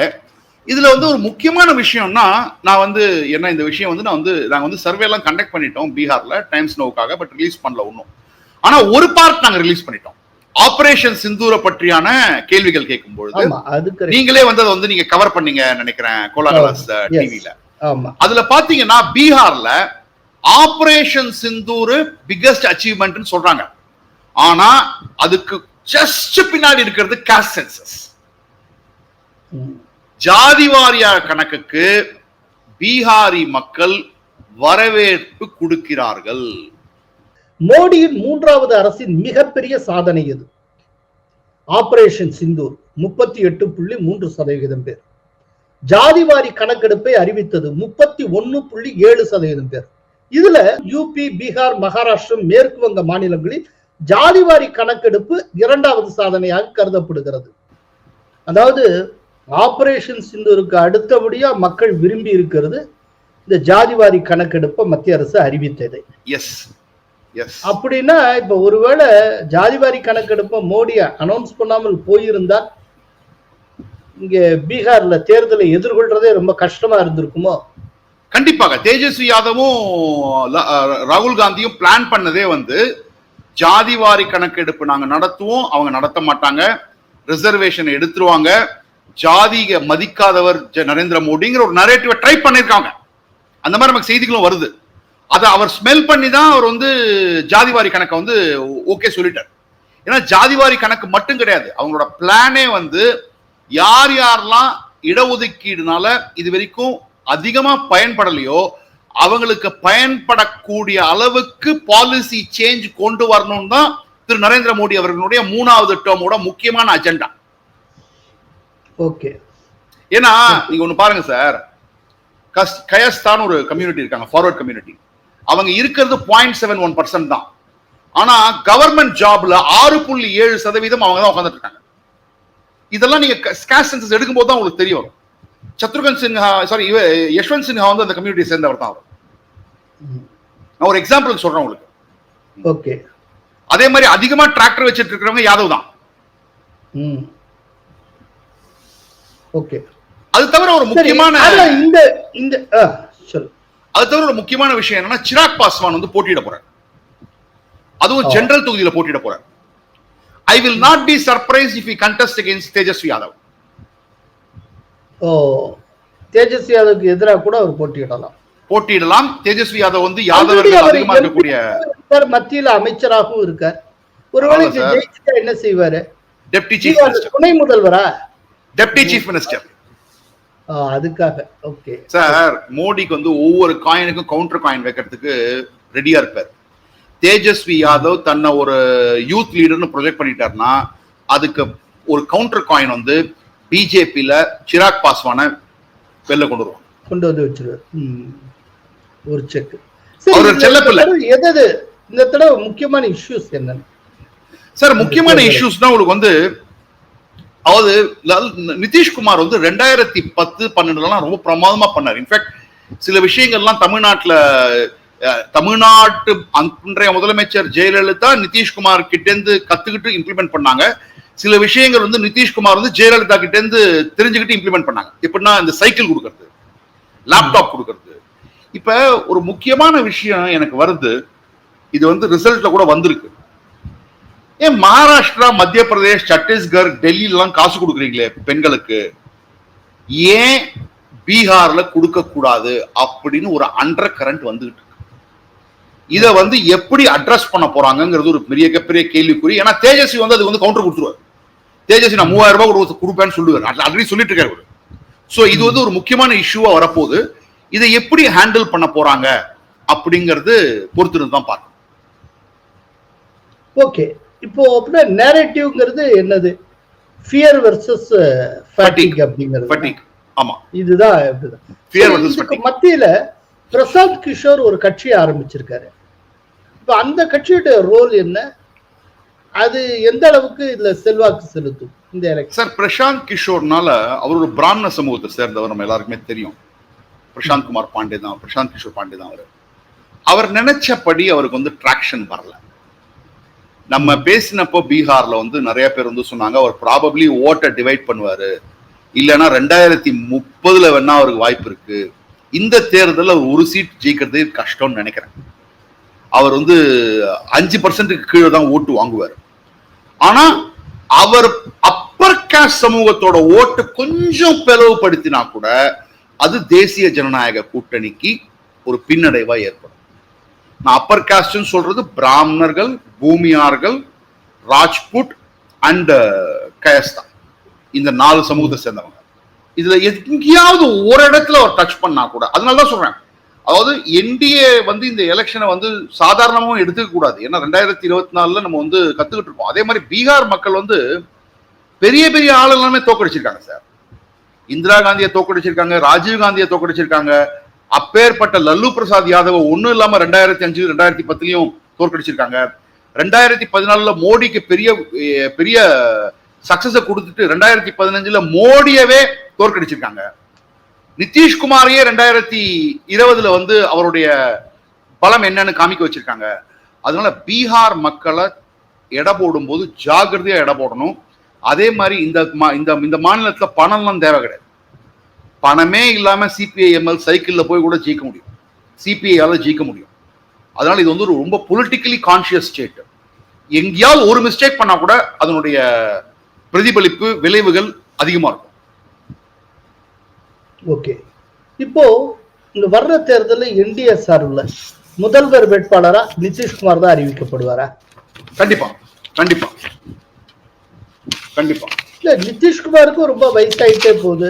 இதுல ஒரு முக்கியமான விஷயம்னா, நான் என்ன இந்த விஷயம் நாங்க சர்வே எல்லாம் கண்டக்ட் பண்ணிட்டோம் பீகார்ல டைம்ஸ் நோவுக்காக, பட் ரிலீஸ் பண்ணல ஒன்னும். ஆனா ஒரு பார்ட் நாங்க ரிலீஸ் பண்ணிட்டோம். ஆபரேஷன் சிந்தூரை பற்றியான கேள்விகள் கேட்கும்போது நீங்களே அதை நீங்க கவர் பண்ணீங்க நினைக்கிறேன் கோலாகலாஸ் டிவில. அதுல பாத்தீங்கன்னா பீகார்ல ஆபரேஷன் சிந்தூர் பிகெஸ்ட் அச்சீவ்மெண்ட் சொல்றாங்க. ஆனா அதுக்கு ஜஸ்ட் பின்னாடி இருக்கிறது காஸ்ட் சென்சஸ். ஜாதி வாரியா கணக்குக்கு பீகாரி மக்கள் வரவேற்பு கொடுக்கிறார்கள். மோடியின் 3வது அரசின் மிகப்பெரிய சாதனை எது? ஆபரேஷன் சிந்தூர் 38.3% பேர். ஜாதிவாரி கணக்கெடுப்பை அறிவித்தது 31.7% பேர். இதுல யூபி, பீகார், மகாராஷ்டிரம், மேற்கு வங்க மாநிலங்களில் ஜாதிவாரி கணக்கெடுப்பு 2வது சாதனையாக கருதப்படுகிறது. அதாவது ஆபரேஷன் சிந்தூருக்கு அடுத்தபடியா மக்கள் விரும்பி இருக்கிறது இந்த ஜாதிவாரி கணக்கெடுப்பை மத்திய அரசு அறிவித்தது. அப்படின்னா இப்ப ஒருவேளை ஜாதிவாரி கணக்கெடுப்பை மோடி அனௌன்ஸ் பண்ணாமல் போயிருந்தால் இங்க பீகார்ல தேர்தலை எதிர்கொள்றதே ரொம்ப கஷ்டமா இருந்திருக்குமோ? கண்டிப்பாக. தேஜஸ்வி யாதவும் ராகுல் காந்தியும் பிளான் பண்ணதே ஜாதிவாரி கணக்கெடுப்பு நாங்க நடத்துவோம், அவங்க நடத்த மாட்டாங்க, ரிசர்வேஷன் எடுத்துருவாங்க, ஜாதிக மதிக்காதவர் நரேந்திர மோடிங்கிற ஒரு நரேட்டிவ ட்ரை பண்ணிருக்காங்க. அந்த மாதிரி நமக்கு செய்திகளும் வருது. அதை அவர் ஸ்மெல் பண்ணி தான் அவர் ஜாதிவாரி கணக்கை ஓகே சொல்லிட்டார். ஏன்னா ஜாதிவாரி கணக்கு மட்டும் கிடையாது, அவங்களோட பிளானே யார் யாரெல்லாம் இடஒதுக்கீடுனால இது வரைக்கும் அதிகமா பயன்படலையோ அவங்களுக்கு பயன்படக்கூடிய அளவுக்கு பாலிசி சேஞ்ச் கொண்டு வரணும் தான் திரு நரேந்திர மோடி அவர்களுடைய 3வது டேர்மோட முக்கியமான அஜெண்டா. ஓகே. ஏன்னா நீங்க ஒண்ணு பாருங்க சார், கயஸ்தான் ஒரு கம்யூனிட்டி இருக்காங்க, ஃபார்வர்ட் கம்யூனிட்டி. அவங்க இருக்கிறது 0.71% தான். ஆனா கவர்மெண்ட் ஜாப்ல 6.7% அவங்க தான் உட்கார்ந்துட்டு இருக்காங்க. இதெல்லாம் நீங்க காஸ்ட் சென்சஸ் எடுக்கும்போது தான் உங்களுக்கு தெரிய வரும். சத்ருகன் சின்ஹா, சாரி யஷ்வந்த் சின்ஹா அந்த கம்யூனிட்டியை சேர்ந்தவர் தான் அவர். நான் ஒரு எக்ஸாம்பிள் சொல்றேன் உங்களுக்கு. ஓகே. அதே மாதிரி அதிகமா டிராக்டர் வச்சிட்டு இருக்கிறவங்க யாதவ் தான். ஓகே. அது தவிர ஒரு முக்கியமான அது தவிர ஒரு முக்கியமான விஷயம் என்னன்னா, சிராக் பாஸ்வான் போட்டியிட போறார். அதுவும் ஜெனரல் தொகுதியில போட்டியிட போறார். I will not be surprised if he contests against Tejasvi Yadav. Tejashwi யாதவுக்கு எதிராக கூட அவர் போட்டியிடலாம். தேஜஸ்வி யாதவ் யாதவர்கள் அதிகமா இருக்கக்கூடிய மத்தியில அமைச்சராகவும் இருக்கார். ஒருவேளை ஜெயிச்சா என்ன செய்வாரு? டெப்டி சீஃப் மினிஸ்டர், துணை முதல்வரா? Deputy chief minister. அதுக்காக ஓகே சார், மோடிக்கு ஒவ்வொரு காயினுக்கும் கவுண்டர் காயின் வைக்கிறதுக்கு ரெடியா இருப்பார். தேஜஸ்வி யாதவ் தன்னை ஒரு யூத் லீடர்னு ப்ரொஜெக்ட் பண்ணிட்டாருன்னா அதுக்கு ஒரு கவுண்டர் காயின் பிஜேபியில சிராக் பாஸ்வானை வெளில கொண்டு வருவாங்க, கொண்டு வந்து வச்சிருவாரு. ஒரு செக். அவர் செல்லப்பில்லை. எது இந்த தடவை முக்கியமான இஷ்யூஸ் என்ன சார்? முக்கியமான இஷ்யூஸ்னா உங்களுக்கு வந்து, அதாவது நிதிஷ்குமார் வந்து 2010-12 ரொம்ப பிரமாதமா பண்ணார். இன்ஃபேக்ட் சில விஷயங்கள்லாம் தமிழ்நாட்டு அன்றைய முதலமைச்சர் ஜெயலலிதா நிதிஷ்குமார் கிட்ட இருந்து கத்துக்கிட்டு இம்ப்ளிமெண்ட் பண்ணாங்க. சில விஷயங்கள் வந்து நிதிஷ்குமார் வந்து ஜெயலலிதா கிட்ட இருந்து தெரிஞ்சுக்கிட்டு இம்ப்ளிமெண்ட் பண்ணாங்க. எப்படின்னா இந்த சைக்கிள் கொடுக்கறது, லேப்டாப் கொடுக்கறது. இப்ப ஒரு முக்கியமான விஷயம் எனக்கு வருது, இது வந்து ரிசல்ட்ல கூட வந்திருக்கு. ஏன் மகாராஷ்டிரா, மத்திய பிரதேஷ், சத்தீஸ்கர், டெல்லிலாம் காசு கொடுக்குறீங்களே பெண்களுக்கு, ஏன் பீகார்ல கொடுக்க கூடாது அப்படின்னு ஒரு அண்டர் கரண்ட் வந்துகிட்டு இருக்கு. இத வந்து எப்படி அட்ரஸ் பண்ண போறாங்கிறது ஒரு பெரிய கேள்விக்குறி. ஏன்னா தேஜஸ்வி வந்து அது வந்து கவுண்டர் கொடுத்துருவாரு. தேஜஸ்வி நான் 3000 ரூபாய் கொடுப்பேன்னு சொல்லுவார், ஆல்ரெடி சொல்லிட்டு இருக்காரு. சோ இது வந்து ஒரு முக்கியமான இஷ்யூவா வரப்போகுது. இதை எப்படி ஹேண்டில் பண்ண போறாங்க அப்படிங்கிறது பொறுத்திருந்து தான் பார்க்கணும். ஓகே, இப்போ அப்படின்னா நேரேட்டிவ்ங்கிறது என்னது? ஃபியர் வெர்சஸ் ஃபேட்டிக் அப்படிங்கிறது. ஆமா, இதுதான். மத்தியில பிரசாந்த் கிஷோர் ஒரு கட்சியை ஆரம்பிச்சிருக்காரு. இப்ப அந்த கட்சியோட ரோல் என்ன? அது எந்த அளவுக்கு இதுல செல்வாக்கு செலுத்தும் இந்த எலெக்ஷன்? சார், பிரசாந்த் கிஷோர்னால அவர் ஒரு பிராமண சமூகத்தை சேர்ந்தவர், நம்ம எல்லாருக்குமே தெரியும். பிரசாந்த் குமார் பாண்டே தான், பிரசாந்த் கிஷோர் பாண்டே தான். அவர் நினைச்சபடி அவருக்கு வந்து டிராக்ஷன் வரல. நம்ம பேசினப்போ பீகார்ல வந்து நிறைய பேர் வந்து சொன்னாங்க அவர் ப்ராபப்ளி ஓட்டை டிவைட் பண்ணுவாரு, இல்லைன்னா 2030 வேணா அவருக்கு வாய்ப்பு இருக்கு. இந்த தேர்தலில் அவர் ஒரு சீட் ஜெயிக்கிறதே கஷ்டம்னு நினைக்கிறேன். அவர் வந்து 5% கீழே தான் ஓட்டு வாங்குவார். ஆனா அவர் அப்பர் காஸ்ட் சமூகத்தோட ஓட்டு கொஞ்சம் பிளவுபடுத்தினா கூட அது தேசிய ஜனநாயக கூட்டணிக்கு ஒரு பின்னடைவா ஏற்படும். நான் அப்பர் காஸ்ட் சொல்றது பிராமணர்கள், பூமியார்கள், ராஜ்புட் அண்ட் கயஸ்தா, இந்த 4 சமூகத்தை சேர்ந்தவங்க. இதுல எங்கேயாவது ஒரு இடத்துல ஒரு டச் பண்ணா கூட, அதனாலதான் சொல்றேன், அதாவது என்டிஏ வந்து இந்த எலெக்ஷனை வந்து சாதாரணமாவும் எடுத்துக்க கூடாது. ஏன்னா 2024 நம்ம வந்து கத்துக்கிட்டு இருக்கோம். அதே மாதிரி பீகார் மக்கள் வந்து பெரிய பெரிய ஆள் எல்லாமே தோக்கடிச்சிருக்காங்க சார். இந்திரா காந்தியை தோக்கடிச்சிருக்காங்க, ராஜீவ் காந்தியை தோக்கடிச்சிருக்காங்க. அப்பேற்பட்ட லல்லு பிரசாத் யாதவ் ஒன்னும் இல்லாம 2005, 2010 தோற்கடிச்சிருக்காங்க. 2014 மோடிக்கு பெரிய பெரிய சக்சஸ கொடுத்துட்டு 2015 மோடியவே தோற்கடிச்சிருக்காங்க. நிதிஷ்குமாரையே 2020 வந்து அவருடைய பலம் என்னன்னு காமிக்க வச்சிருக்காங்க. அதனால பீகார் மக்களை எடை போடும் போது ஜாகிரதையா எடை போடணும். அதே மாதிரி இந்த மாநிலத்துல பணம்லாம் தேவை கிடையாது. பணமே இல்லாம சிபிஐ எம்எல் சைக்கிள்ல போய் கூட ஜெயிக்க முடியும், சிபிஐயால ஜெயிக்க முடியும். அதனால இது வந்து ஒரு ரொம்ப பொலிட்டிக்கலி கான்சியஸ் ஸ்டேட். எங்கேயாவது ஒரு மிஸ்டேக் பண்ணா கூட அதனுடைய பிரதிபலிப்பு விளைவுகள் அதிகமா இருக்கும். ஓகே, இப்போ இந்த வர்ற தேர்தலில் என்டிஏ சார்பில் முதல்வர் வேட்பாளரா நிதிஷ்குமார் தான் அறிவிக்கப்படுவாரா? கண்டிப்பா கண்டிப்பா கண்டிப்பா. இல்ல, நிதிஷ்குமாருக்கு ரொம்ப வயசாயிட்டே போகுது,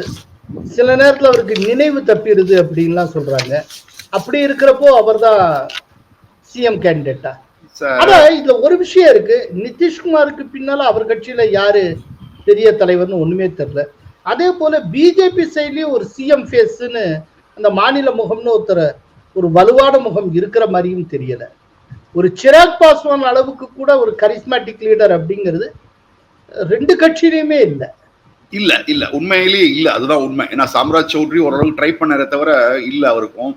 சில நேரத்துல அவருக்கு நினைவு தப்பிடுது அப்படின்லாம் சொல்றாங்க. அப்படி இருக்கிறப்போ அவர் தான் சிஎம் கேண்டிடேட்டா? ஆனா இதுல ஒரு விஷயம் இருக்கு, நிதிஷ்குமாருக்கு பின்னால அவர் கட்சியில யாரு பெரிய தலைவர்னு ஒண்ணுமே தெரியல. அதே போல பிஜேபி சைட்லயும் ஒரு சிஎம் ஃபேஸ்ன்னு அந்த மாநில முகம்னு ஒரு வலுவான முகம் இருக்கிற மாதிரியும் தெரியல. ஒரு சிராக் பாஸ்வான் அளவுக்கு கூட ஒரு கரிஸ்மேட்டிக் லீடர் அப்படிங்கிறது 2 கட்சியிலுமே இல்ல இல்ல இல்ல உண்மையிலேயே இல்ல. அதுதான் உண்மை. ஏன்னா சாம்ராஜ் சௌத்ரி ஓரளவுக்கு ட்ரை பண்ணாரே தவிர இல்ல அவருக்கும்.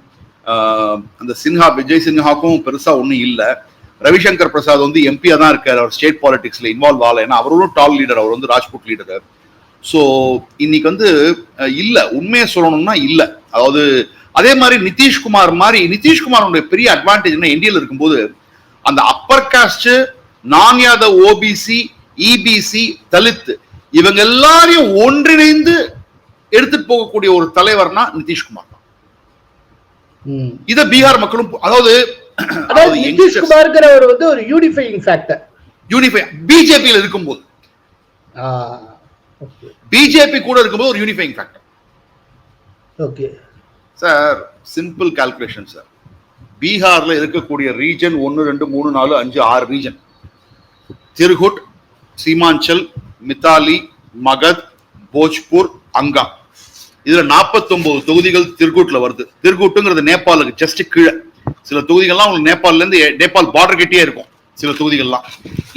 அந்த சின்ஹா, விஜய் சின்ஹாக்கும் பெருசா ஒண்ணும் இல்ல. ரவிசங்கர் பிரசாத் வந்து எம்பியா தான் இருக்காரு, அவர் ஸ்டேட் பாலிடிக்ஸ்ல இன்வால்வ் ஆகல. ஏன்னா அவரும் டால் லீடர், அவர் வந்து ராஜ்புட் லீடர். ஸோ இன்னைக்கு வந்து இல்ல, உண்மையை சொல்லணும்னா இல்ல. அதாவது அதே மாதிரி நிதிஷ்குமாரோட பெரிய அட்வான்டேஜ் என்ன, என்டிஏல இருக்கும்போது அந்த அப்பர் காஸ்ட், நான் யாதவ், ஓபிசி, இபிசி, தலித் இவங்க எல்லாரையும் ஒன்றிணைந்து எடுத்துட்டு போகக்கூடிய ஒரு தலைவர்னா நிதிஷ்குமார் தான். இத பீகார் மக்களும், அதாவது நிதிஷ்குமார் வந்து ஒரு யூனிஃபையிங் ஃபேக்டர், பிஜேபியில் இருக்கும்போது, பிஜேபி கூட இருக்கும்போது ஒரு unifying factor. Okay sir, simple calculation sir. பீகார்ல இருக்கக்கூடிய ரீஜன் 1, 2, 3, 4, 5, 6 ரீஜன். திருகுட், சீமாஞ்சல், மித்தாலி, மகத், போஜ்பூர், அங்கா. இதுல 49 தொகுதிகள் திருக்கூட்ல வருது. திருக்கூட்டுங்கிறது நேபாளுக்கு ஜஸ்ட் கீழே. சில தொகுதிகள்லாம் உங்களுக்கு நேபாள்ல இருந்து நேபாள் பார்டர் கிட்டே இருக்கும். சில தொகுதிகள்லாம்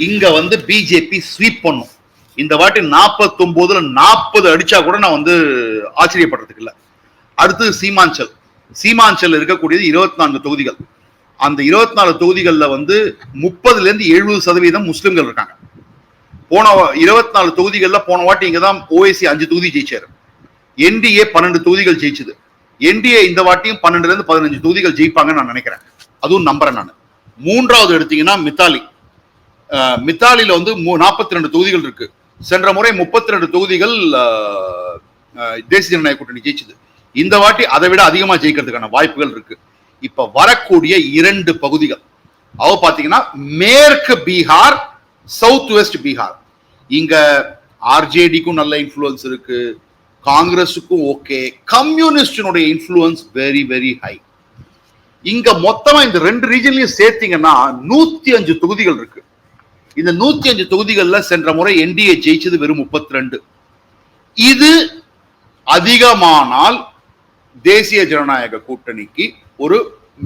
இங்க வந்து பிஜேபி ஸ்வீப் பண்ணும். இந்த வாட்டி 49ல 40 அடிச்சா கூட நான் வந்து ஆச்சரியப்படுறதுக்கு இல்லை. அடுத்து சீமாஞ்சல் இருக்கக்கூடியது 24 தொகுதிகள். அந்த 24 தொகுதிகள்ல வந்து 30ல இருந்து 70% முஸ்லிம்கள் இருக்காங்க. போன 24 தொகுதிகள்ல போன வாட்டி இங்கதான் ஓஐசி 5 தொகுதி ஜெயிச்சாரு. என்டிஏ 12 தொகுதிகள் ஜெயிச்சது. என்டிஏ இந்த வாட்டியும் 12ல இருந்து 15 தொகுதிகள் ஜெயிப்பாங்கன்னு நான் நினைக்கிறேன். அதுவும் நம்புறேன் நான். மூன்றாவது எடுத்தீங்கன்னா மித்தாலில வந்து 42 தொகுதிகள் இருக்கு. சென்ற முறை 32 தொகுதிகள் தேசிய ஜனநாயக கூட்டணி ஜெயிச்சது. இந்த வாட்டி அதை விட அதிகமா ஜெயிக்கிறதுக்கான வாய்ப்புகள் இருக்கு. இப்ப வரக்கூடிய 2 பகுதிகள் பாத்தீங்கன்னா மேற்கு பீகார், சவுத் வெஸ்ட் பீகார். இங்க ஆர்ஜேடிக்கும் நல்ல இன்ஃப்ளூயன்ஸ் இருக்கு, காங்கிரஸுக்கும் ஓகே, கம்யூனிஸ்டினுடைய இன்ஃப்ளூயன்ஸ் வெரி வெரி ஹை. இங்க மொத்தமா இந்த 2 ரீஜன்லயும் சேர்த்தீங்கன்னா 105 தொகுதிகள் இருக்கு. இந்த 105 தொகுதிகள்ல சென்ற முறை என்டிஏ ஜெயிச்சது வெறும் 32. இது அதிகமானால் தேசிய ஜனநாயக கூட்டணிக்கு ஒரு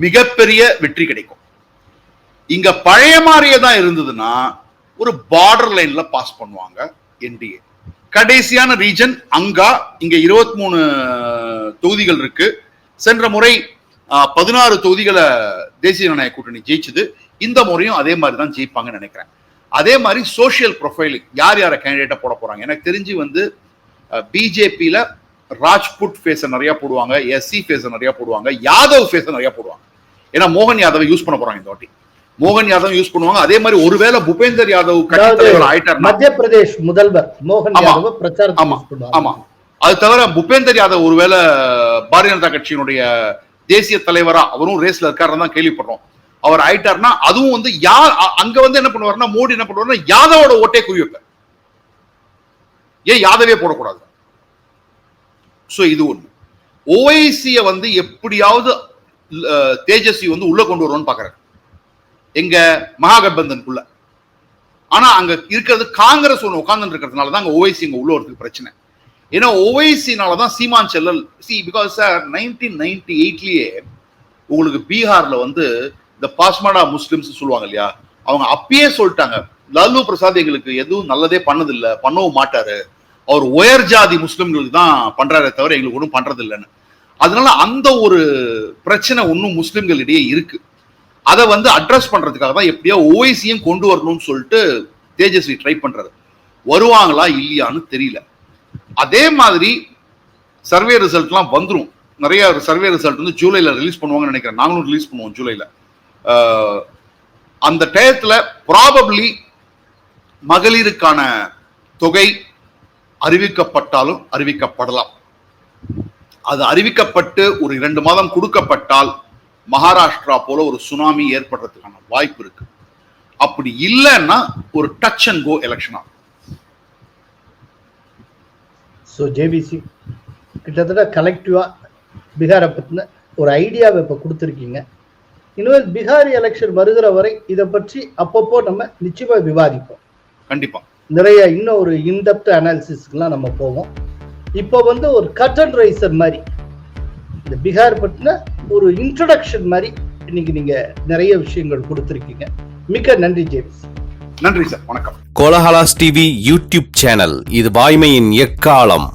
மிகப்பெரிய வெற்றி கிடைக்கும். இங்க பழைய மாதிரியே தான் இருந்ததுன்னா ஒரு பார்டர் லைன்ல பாஸ் பண்ணுவாங்க என்டிஏ. கடைசியான ரீஜன் அங்கா. இங்க 23 தொகுதிகள் இருக்கு. சென்ற முறை 16 தொகுதிகளை தேசிய ஜனநாயக கூட்டணி ஜெயிச்சது. இந்த முறையும் அதே மாதிரி தான் ஜெயிப்பாங்கன்னு நினைக்கிறேன். அதே மாதிரி சோசியல் ப்ரொஃபைலிங் யார் யாரை கேண்டிடேட்டா போட போறாங்க. எனக்கு தெரிஞ்சு வந்து பிஜேபியில ராஜ்புட் ஃபேஸ நிறைய போடுவாங்க, எஸ்சி ஃபேஸ நிறைய போடுவாங்க, யாதவ் ஃபேஸ நிறைய போடுவாங்க. ஏன்னா மோகன் யாதவ் யூஸ் பண்ண போறாங்க இந்த வாட்டி. மோகன் யாதவ் யூஸ் பண்ணுவாங்க. அதே மாதிரி ஒருவேளை பூபேந்தர் யாதவ் கட்சி தலைவர் ஆயிட்டார், மத்திய பிரதேஷ் முதல்வர் மோகன் யாதவ் பிரச்சாரம். ஆமா, அது தவிர பூபேந்தர் யாதவ் ஒருவேளை பாரதிய ஜனதா கட்சியினுடைய தேசிய தலைவரா அவரும் ரேஸ்ல இருக்காருன்னு தான் கேள்விப்படுறோம். அவர் ஆயிட்டார்னா அதுவும் வந்து யார் அங்க வந்து என்ன பண்ணுவாருன்னா மோடி என்ன பண்ணுவாருன்னா யாதவோட ஓட்டே குறி வைப்பார். ஏன் யாதவே போடக்கூடாது? சோ இது ஒண்ணு. ஓஐசிய வந்து எப்படியாவது தேஜஸ்வி வந்து உள்ள கொண்டு வருவோம்னு பாக்குறாரு எங்க மகாகட்பந்தனுக்குள்ள. ஆனா அங்க இருக்கிறது காங்கிரஸ் ஒண்ணு உட்கார்ந்து இருக்கிறதுனாலதான் அங்க ஓஐசி இங்க உள்ள வரதுக்கு பிரச்சனை. ஏன்னா ஓவைசினாலதான் சீமான் செல்லல் பிகாஸ் 1998லயே உங்களுக்கு பீகார்ல வந்து இந்த பாஸ்மாடா முஸ்லிம்ஸ் சொல்லுவாங்க இல்லையா, அவங்க அப்பயே சொல்லிட்டாங்க லாலு பிரசாத் எங்களுக்கு எதுவும் நல்லதே பண்ணதில்லை, பண்ணவும் மாட்டாரு, அவர் உயர் ஜாதி முஸ்லிம்களுக்கு தான் பண்றாரே தவிர எங்களுக்கு ஒன்றும் பண்றது இல்லைன்னு. அதனால அந்த ஒரு பிரச்சனை ஒன்றும் முஸ்லிம்களிடையே இருக்கு. அதை வந்து அட்ரஸ் பண்றதுக்காக தான் எப்படியா ஓவைசியும் கொண்டு வரணும்னு சொல்லிட்டு தேஜஸ்வி ட்ரை பண்றாரு. வருவாங்களா இல்லையான்னு தெரியல. அதே மாதிரி சர்வே ரிசல்ட்லாம் வந்துடும். நிறைய சர்வே ரிசல்ட் வந்து ஜூலைல ரிலீஸ் பண்ணுவாங்கன்னு நினைக்கிறேன். நாங்களும் ரிலீஸ் பண்ணுவோம் ஜூலைல. அந்த டயத்துல ப்ராபப்ளி மகளிருக்கான தொகை அறிவிக்கப்பட்டாலும் அறிவிக்கப்படலாம். அது அறிவிக்கப்பட்டு ஒரு 2 மாதம் கொடுக்கப்பட்டால் மகாராஷ்டிரா போல ஒரு சுனாமி ஏற்படுறதுக்கான வாய்ப்பு இருக்கு. அப்படி இல்லைன்னா ஒரு டச் அண்ட் கோ எலெக்ஷனா. ஸோ ஜேபிசி கிட்டத்தட்ட கலெக்டிவா பீகாரை பற்றின ஒரு ஐடியாவை இப்போ கொடுத்துருக்கீங்க. இனிமேல் பீகார் எலெக்ஷன் வருகிற வரை இதை பற்றி அப்பப்போ நம்ம நிச்சயமா விவாதிப்போம். கண்டிப்பா நிறைய இன்னும் ஒரு இன்டெப்த் அனாலிசிஸ்க்குலாம் நம்ம போவோம். இப்போ வந்து ஒரு கர்டன் ரைசர் மாதிரி இந்த பீகார் பற்றின ஒரு இன்ட்ரோடக்ஷன் மாதிரி இன்னைக்கு நீங்க நிறைய விஷயங்கள் கொடுத்துருக்கீங்க. மிக்க நன்றி ஜேபிசி. நன்றி சார், வணக்கம். கோலஹலாஸ் டிவி யூடியூப் சேனல், இது வாய்மையின் எக்காலம்.